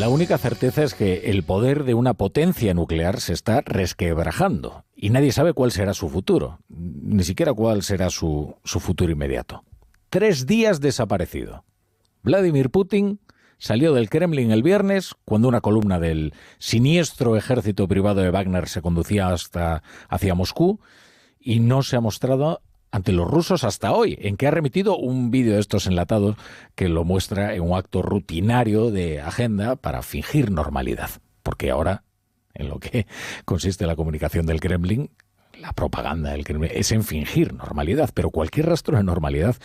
La única certeza es que el poder de una potencia nuclear se está resquebrajando y nadie sabe cuál será su futuro, ni siquiera cuál será su futuro inmediato. 3 días desaparecido. Vladimir Putin salió del Kremlin el viernes cuando una columna del siniestro ejército privado de Wagner se conducía hacia Moscú y no se ha mostrado ante los rusos hasta hoy, en que ha remitido un vídeo de estos enlatados que lo muestra en un acto rutinario de agenda para fingir normalidad. Porque ahora, en lo que consiste la comunicación del Kremlin, la propaganda del Kremlin, es en fingir normalidad, pero cualquier rastro de normalidad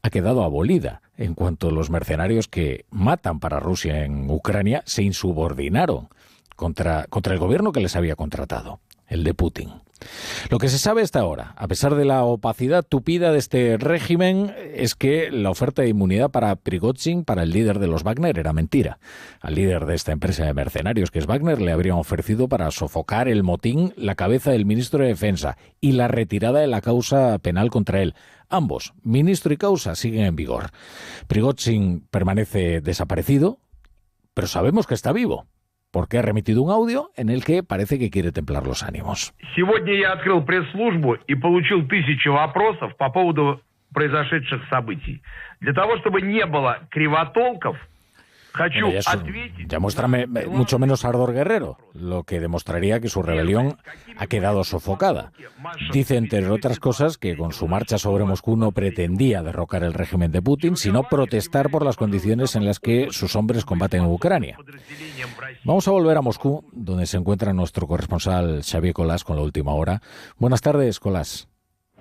ha quedado abolida en cuanto los mercenarios que matan para Rusia en Ucrania se insubordinaron contra el gobierno que les había contratado, el de Putin. Lo que se sabe hasta ahora, a pesar de la opacidad tupida de este régimen, es que la oferta de inmunidad para Prigozhin, para el líder de los Wagner, era mentira. Al líder de esta empresa de mercenarios, que es Wagner, le habrían ofrecido para sofocar el motín la cabeza del ministro de Defensa y la retirada de la causa penal contra él. Ambos, ministro y causa, siguen en vigor. Prigozhin permanece desaparecido, pero sabemos que está vivo, porque ha remitido un audio en el que parece que quiere templar los ánimos. Сегодня я открыл пресс-службу и получил 1000 вопросов по поводу произошедших событий. Для того, чтобы не было кривотолков, хочу ответить... Ya muestra mucho menos ardor guerrero, lo que demostraría que su rebelión ha quedado sofocada. Dice, entre otras cosas, que con su marcha sobre Moscú no pretendía derrocar el régimen de Putin, sino protestar por las condiciones en las que sus hombres combaten en Ucrania. Vamos a volver a Moscú, donde se encuentra nuestro corresponsal Xavier Colás con la última hora. Buenas tardes, Colás.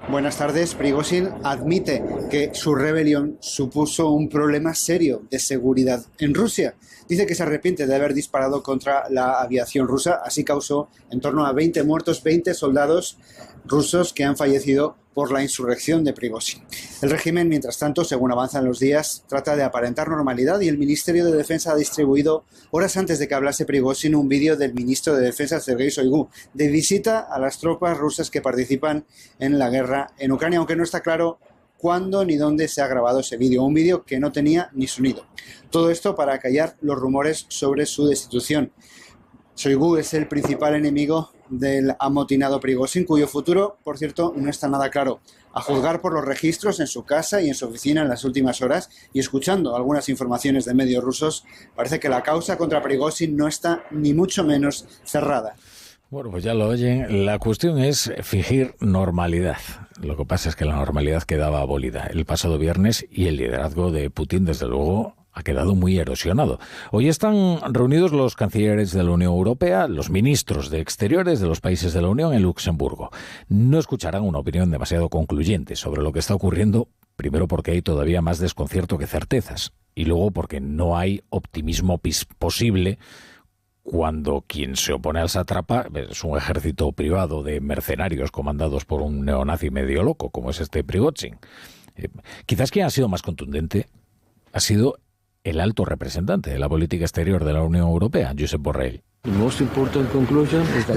Buenas tardes. Prigozhin admite que su rebelión supuso un problema serio de seguridad en Rusia. Dice que se arrepiente de haber disparado contra la aviación rusa. Así causó en torno a 20 muertos, 20 soldados rusos que han fallecido por la insurrección de Prigozhin. El régimen, mientras tanto, según avanzan los días, trata de aparentar normalidad y el Ministerio de Defensa ha distribuido, horas antes de que hablase Prigozhin, un vídeo del ministro de Defensa, Sergei Shoigu, de visita a las tropas rusas que participan en la guerra en Ucrania, aunque no está claro cuándo ni dónde se ha grabado ese vídeo, un vídeo que no tenía ni sonido. Todo esto para acallar los rumores sobre su destitución. Shoigu es el principal enemigo del amotinado Prigozhin, cuyo futuro, por cierto, no está nada claro. A juzgar por los registros en su casa y en su oficina en las últimas horas y escuchando algunas informaciones de medios rusos, parece que la causa contra Prigozhin no está ni mucho menos cerrada. Bueno, pues ya lo oyen. La cuestión es fingir normalidad. Lo que pasa es que la normalidad quedaba abolida el pasado viernes y el liderazgo de Putin, desde luego, ha quedado muy erosionado. Hoy están reunidos los cancilleres de la Unión Europea, los ministros de Exteriores de los países de la Unión en Luxemburgo. No escucharán una opinión demasiado concluyente sobre lo que está ocurriendo, primero porque hay todavía más desconcierto que certezas, y luego porque no hay optimismo posible cuando quien se opone al sátrapa es un ejército privado de mercenarios comandados por un neonazi medio loco, como es este Prigozhin. Quizás quien ha sido más contundente ha sido el alto representante de la política exterior de la Unión Europea, Josep Borrell.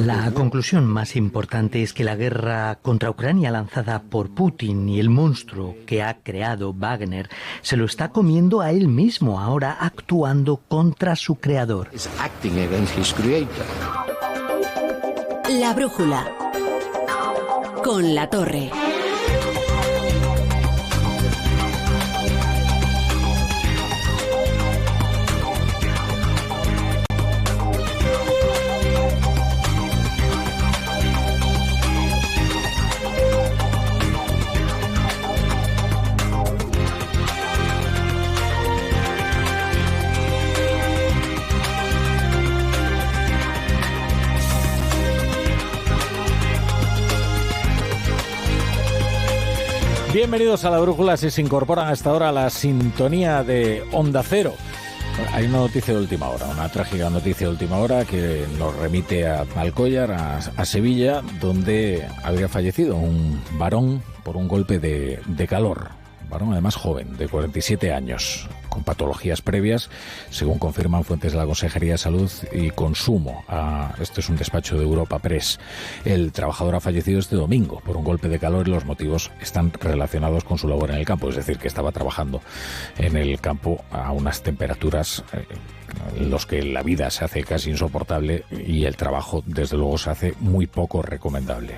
La conclusión más importante es que la guerra contra Ucrania lanzada por Putin y el monstruo que ha creado Wagner se lo está comiendo a él mismo, ahora actuando contra su creador. La brújula con La Torre. Bienvenidos a La Brújula, si se incorporan a esta hora a la sintonía de Onda Cero. Hay una noticia de última hora, una trágica noticia de última hora que nos remite a Alcóllar, a Sevilla, donde habría fallecido un varón por un golpe de calor. Varón además joven, de 47 años, con patologías previas, según confirman fuentes de la Consejería de Salud y Consumo. Esto es un despacho de Europa Press. El trabajador ha fallecido este domingo por un golpe de calor y los motivos están relacionados con su labor en el campo, es decir, que estaba trabajando en el campo a unas temperaturas los que la vida se hace casi insoportable y el trabajo, desde luego, se hace muy poco recomendable.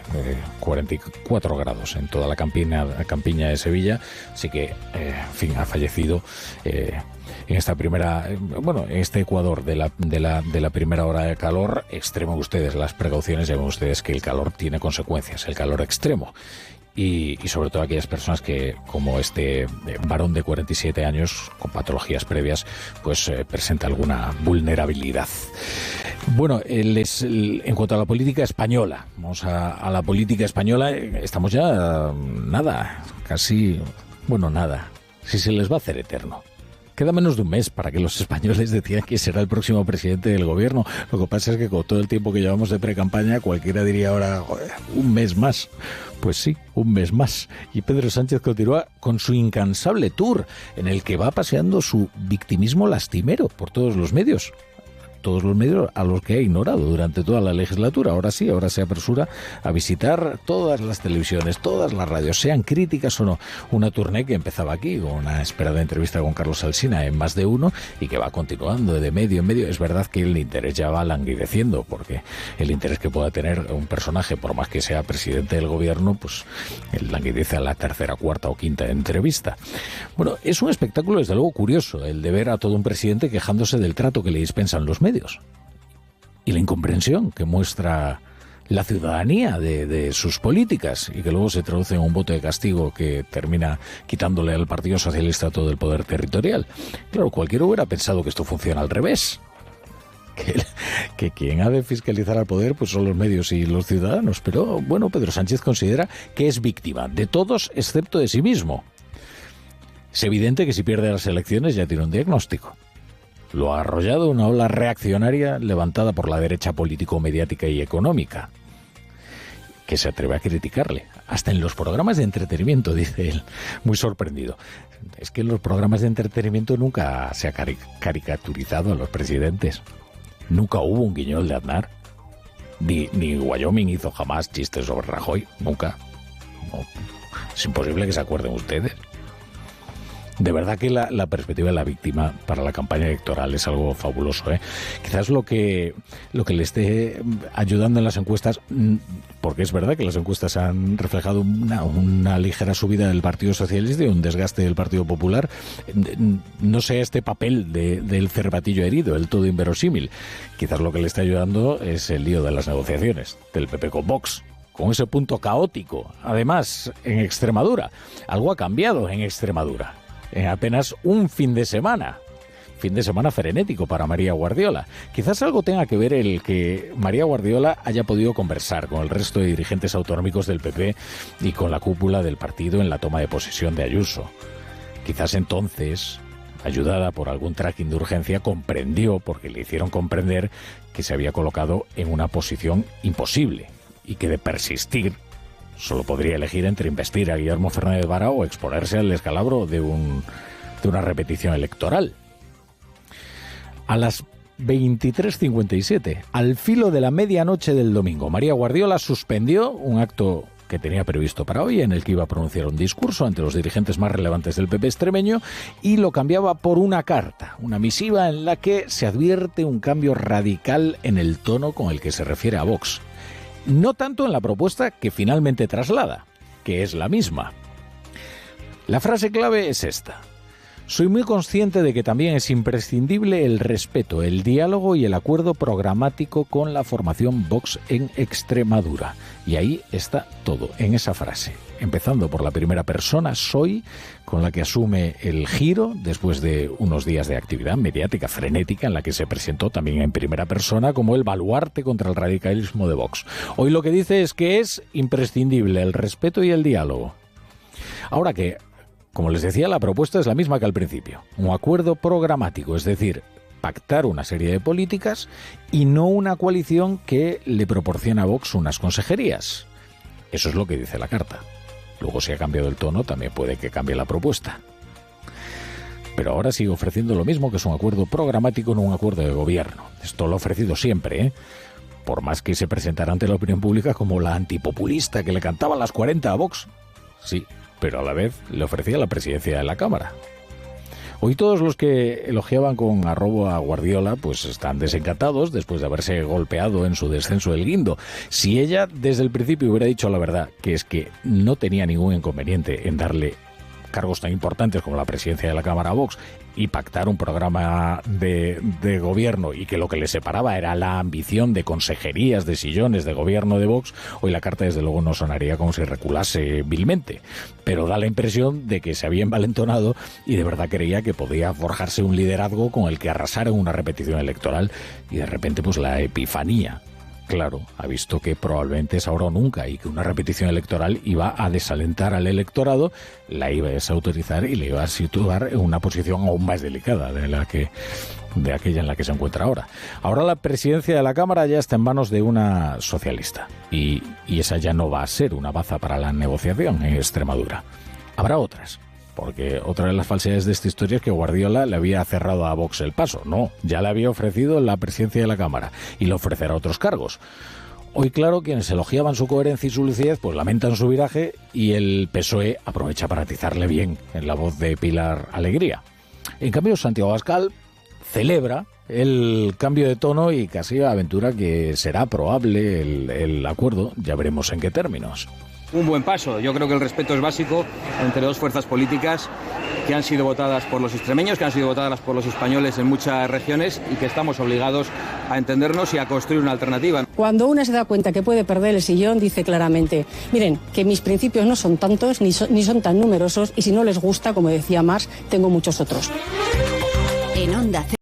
44 grados en toda la campiña de Sevilla, así que, en fin, ha fallecido en esta primera, en este Ecuador de la primera hora de calor. Extremen ustedes las precauciones, ya ven ustedes que el calor tiene consecuencias, el calor extremo. Y sobre todo aquellas personas que, como este varón de 47 años con patologías previas, pues presenta alguna vulnerabilidad. Bueno, en cuanto a la política española, vamos a la política española. Estamos ya nada, si se les va a hacer eterno. Queda menos de un mes para que los españoles decidan quién será el próximo presidente del gobierno. Lo que pasa es que con todo el tiempo que llevamos de pre-campaña, cualquiera diría ahora, joder, un mes más. Pues sí, un mes más. Y Pedro Sánchez continúa con su incansable tour, en el que va paseando su victimismo lastimero por todos los medios a los que ha ignorado durante toda la legislatura. Ahora sí, ahora se apresura a visitar todas las televisiones, todas las radios, sean críticas o no. Una tournée que empezaba aquí con una esperada entrevista con Carlos Alsina en Más de Uno y que va continuando de medio en medio. Es verdad que el interés ya va languideciendo, porque el interés que pueda tener un personaje, por más que sea presidente del gobierno, pues languidece a la tercera, cuarta o quinta entrevista. Bueno, es un espectáculo desde luego curioso el de ver a todo un presidente quejándose del trato que le dispensan los medios y la incomprensión que muestra la ciudadanía de sus políticas, y que luego se traduce en un voto de castigo que termina quitándole al Partido Socialista todo el poder territorial. Claro, cualquiera hubiera pensado que esto funciona al revés, que quien ha de fiscalizar al poder pues son los medios y los ciudadanos. Pero bueno, Pedro Sánchez considera que es víctima de todos excepto de sí mismo. Es evidente que si pierde las elecciones ya tiene un diagnóstico. Lo ha arrollado una ola reaccionaria levantada por la derecha político-mediática y económica, que se atreve a criticarle, hasta en los programas de entretenimiento, dice él, muy sorprendido. Es que en los programas de entretenimiento nunca se ha caricaturizado a los presidentes. Nunca hubo un guiñol de Aznar. Ni Wyoming hizo jamás chistes sobre Rajoy, nunca. No, es imposible que se acuerden ustedes. De verdad que la perspectiva de la víctima para la campaña electoral es algo fabuloso, ¿eh? Quizás lo que le esté ayudando en las encuestas, porque es verdad que las encuestas han reflejado una ligera subida del Partido Socialista y un desgaste del Partido Popular, no sea este papel del cervatillo herido, el todo inverosímil. Quizás lo que le está ayudando es el lío de las negociaciones del PP con Vox, con ese punto caótico. Además, en Extremadura, algo ha cambiado en Extremadura. En apenas un fin de semana frenético para María Guardiola. Quizás algo tenga que ver el que María Guardiola haya podido conversar con el resto de dirigentes autonómicos del PP y con la cúpula del partido en la toma de posesión de Ayuso. Quizás entonces, ayudada por algún tracking de urgencia, comprendió, porque le hicieron comprender, que se había colocado en una posición imposible y que de persistir solo podría elegir entre investir a Guillermo Fernández Vara o exponerse al descalabro de una repetición electoral. A las 23:57, al filo de la medianoche del domingo, María Guardiola suspendió un acto que tenía previsto para hoy, en el que iba a pronunciar un discurso ante los dirigentes más relevantes del PP extremeño, y lo cambiaba por una carta, una misiva en la que se advierte un cambio radical en el tono con el que se refiere a Vox. No tanto en la propuesta que finalmente traslada, que es la misma. La frase clave es esta: soy muy consciente de que también es imprescindible el respeto, el diálogo y el acuerdo programático con la formación Vox en Extremadura. Y ahí está todo, en esa frase. Empezando por la primera persona, soy, con la que asume el giro después de unos días de actividad mediática frenética en la que se presentó también en primera persona como el baluarte contra el radicalismo de Vox. Hoy lo que dice es que es imprescindible el respeto y el diálogo. Ahora que, como les decía, la propuesta es la misma que al principio. Un acuerdo programático, es decir, pactar una serie de políticas y no una coalición que le proporciona a Vox unas consejerías. Eso es lo que dice la carta. Luego, si ha cambiado el tono, también puede que cambie la propuesta. Pero ahora sigue ofreciendo lo mismo, que es un acuerdo programático, no un acuerdo de gobierno. Esto lo ha ofrecido siempre, ¿eh? Por más que se presentara ante la opinión pública como la antipopulista que le cantaba las 40 a Vox. Sí, pero a la vez le ofrecía la presidencia de la Cámara. Hoy todos los que elogiaban con arrobo a Guardiola pues están desencantados después de haberse golpeado en su descenso del guindo. Si ella desde el principio hubiera dicho la verdad, que es que no tenía ningún inconveniente en darle cargos tan importantes como la presidencia de la Cámara a Vox y pactar un programa de gobierno, y que lo que le separaba era la ambición de consejerías, de sillones de gobierno de Vox, hoy la carta desde luego no sonaría como si reculase vilmente, pero da la impresión de que se había envalentonado y de verdad creía que podía forjarse un liderazgo con el que arrasara en una repetición electoral, y de repente pues la epifanía. Claro, ha visto que probablemente es ahora o nunca, y que una repetición electoral iba a desalentar al electorado, la iba a desautorizar y le iba a situar en una posición aún más delicada de aquella en la que se encuentra ahora. Ahora la presidencia de la Cámara ya está en manos de una socialista, y esa ya no va a ser una baza para la negociación en Extremadura. Habrá otras. Porque otra de las falsedades de esta historia es que Guardiola le había cerrado a Vox el paso. No, ya le había ofrecido la presidencia de la Cámara y le ofrecerá otros cargos. Hoy, claro, quienes elogiaban su coherencia y su lucidez, pues lamentan su viraje, y el PSOE aprovecha para atizarle bien en la voz de Pilar Alegría. En cambio, Santiago Abascal celebra el cambio de tono y casi aventura que será probable el acuerdo, ya veremos en qué términos. Un buen paso. Yo creo que el respeto es básico entre dos fuerzas políticas que han sido votadas por los extremeños, que han sido votadas por los españoles en muchas regiones, y que estamos obligados a entendernos y a construir una alternativa. Cuando una se da cuenta que puede perder el sillón, dice claramente: miren, que mis principios no son tantos ni son tan numerosos, y si no les gusta, como decía Marx, tengo muchos otros. En Onda